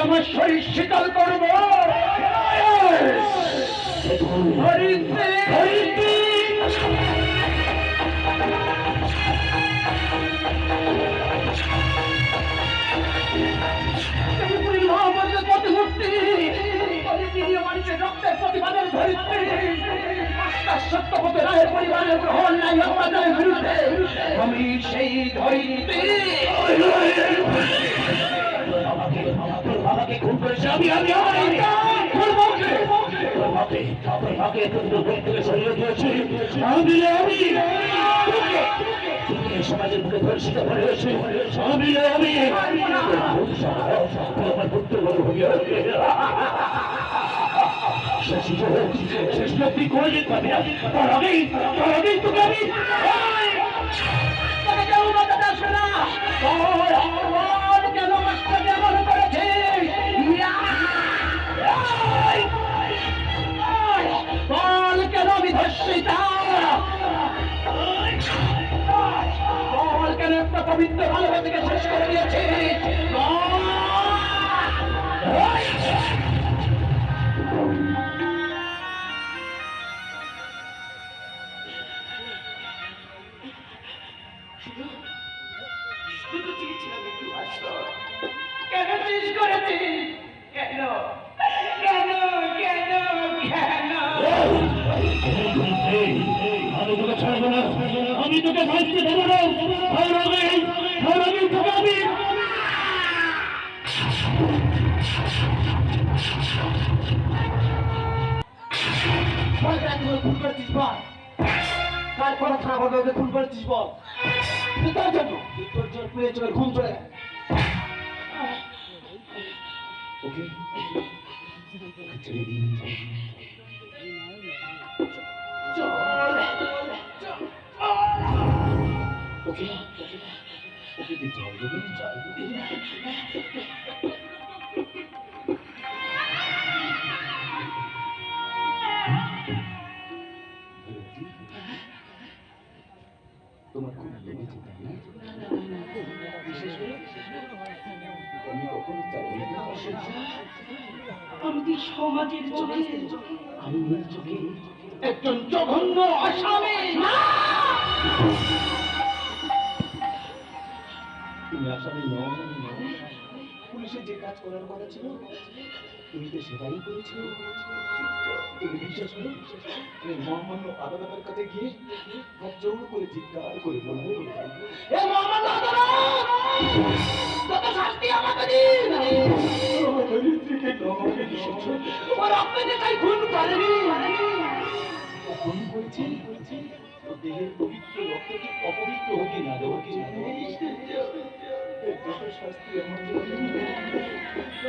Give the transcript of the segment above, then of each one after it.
আমার শরীর শীতল করবো। রক্তের প্রতিবাদের ধরিত্রী সত্যপতি রায়ের পরিবারের গ্রহণ নাই অত্যাচারের বিরুদ্ধে আমি সেই ধরিত্রী। আমাকে খুন করেছে আমি সমাজের বুকে ধর্ষিত হয়েছে আমার পুত্র শেষ তুই করে যেতে পারবি না, তার আগেই তোকে আমি কেন মাস্টারকে মনে করেছে বল কেন আমি ধর্ষিতা, বল কেন একটা পবিত্র ভালোবাসাকে শেষ করে দিয়েছে। কেন শেষ করেছিস? কেন কেন কেন কেন? আমি তোকে ছাড়বো না, আমি তোকে ভাসতে দেবো না। তোকে আমি খুন করেছিস বল, কার কথা খারাপ হবে ওকে খুন করেছিস বল। তোর জন্য তোর জন্য পুড়ে চলে ঘুম চলে গেল। ওকে ছেড়ে দিন, ওকে ওকে দিতে হবে তোমার খুব লেগেছে আমি কি সমাজের চোখে আইনের চোখে একজন জঘন্য আসামি? তুমি আসামি নও, পুলিশের যে কাজ করার কথা ছিল তুমি তো সেটাই করেছো। তুমি বিশ্বাস করো আমি মহামান্য আদালতের কাছে গিয়ে হাত জোড় করে চিৎকার করে বলবো, এ মহামান্য আদালত কত শাস্তি আমাকে দিন। ধরিত্রীকে নমকে দিয়েছো, তোমার আপনাকে তাই খুন করেনি, খুন করেছি তো দেহের পবিত্র রক্তকে অপবিত্র হতে না দেওয়া কি যত শাস্তি আমার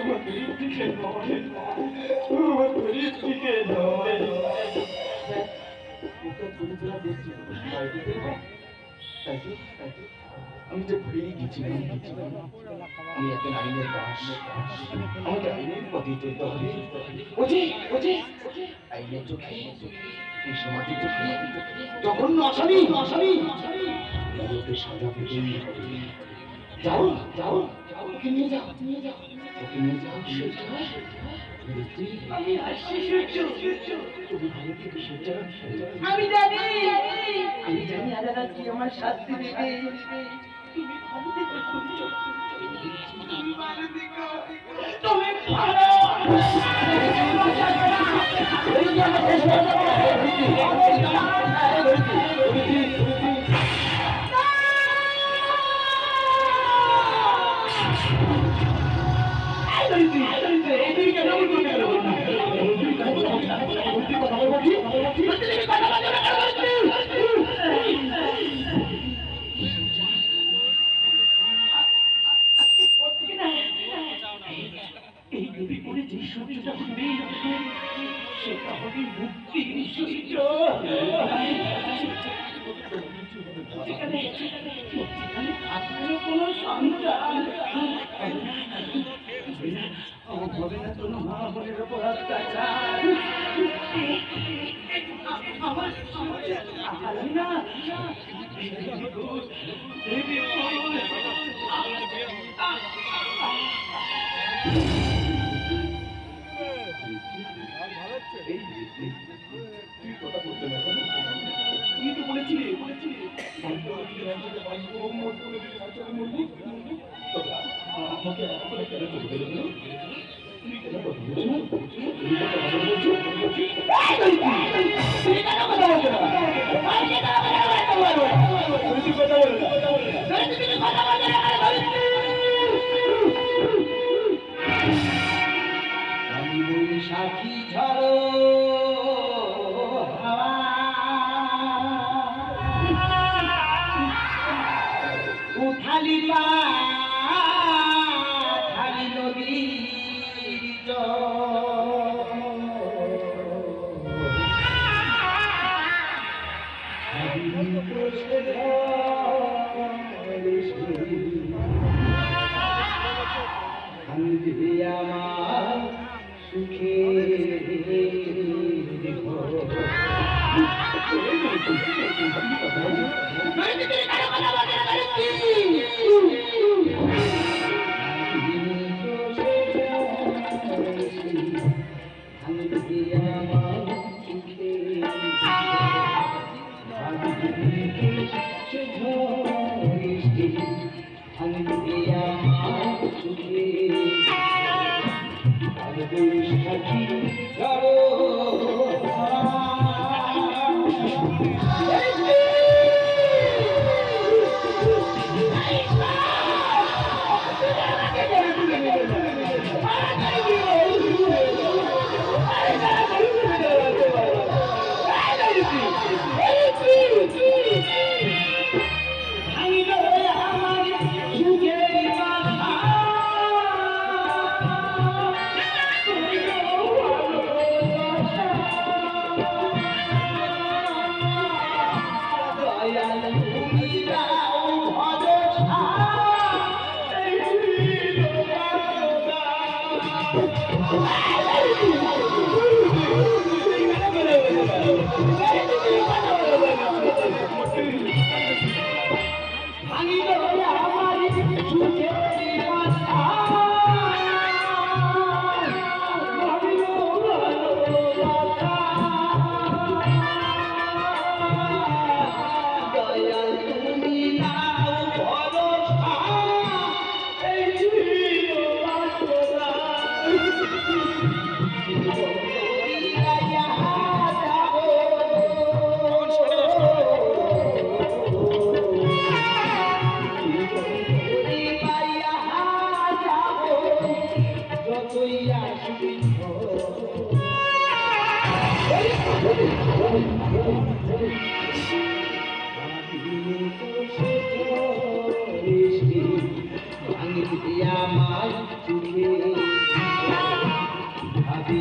আমার ধরিত্রীকে নয়, আমার ধরিত্রীকে নয়। আমি তো ভুলেই গেছিলাম আমি একটা আইনের দাস, আমাকে আইনের পথে চলতে হবে। আইনের চোখে সমাজের চোখে জঘন্য আসামি সাজা পেতেই হবে। যাও যাও ওকে নিয়ে যাও, ওকে নিয়ে যাও। আমি আসছি সূর্য, তুমি ভালো থেকে সূর্য। আমি জানি আদালত কি আমার শাস্তি দেবে। তুমি ভালো থেকে সূর্য, তুমি ভালো থেকে, তুমি ভালো। এই নদী পরে যে সূর্যটা উঠবে সেটা হবে মুক্তির সূর্য। যেখানে কোনো সন্তান হবে না, কোনো মা বোনের উপর অত্যাচার। আমার না এই তুই কথা বলতে না কেন? তুই তো বলেছিলি তবে আমাকে এতটা কেন চলে গেল? তুমি কেন কথা বলছো না? তুমি কথা বলছো? তুমি কেন কথা বলছো না? আমি কেন কথা বলবো? তুমি কথা বলো না। তুমি কথা বলছো না। আমি বৈশাখী ঝড়ো হাওয়া উঠালি পাঠালি নদীর জল। আমি বসে কান্দে আমার সুখে আমার চুলে ভাবি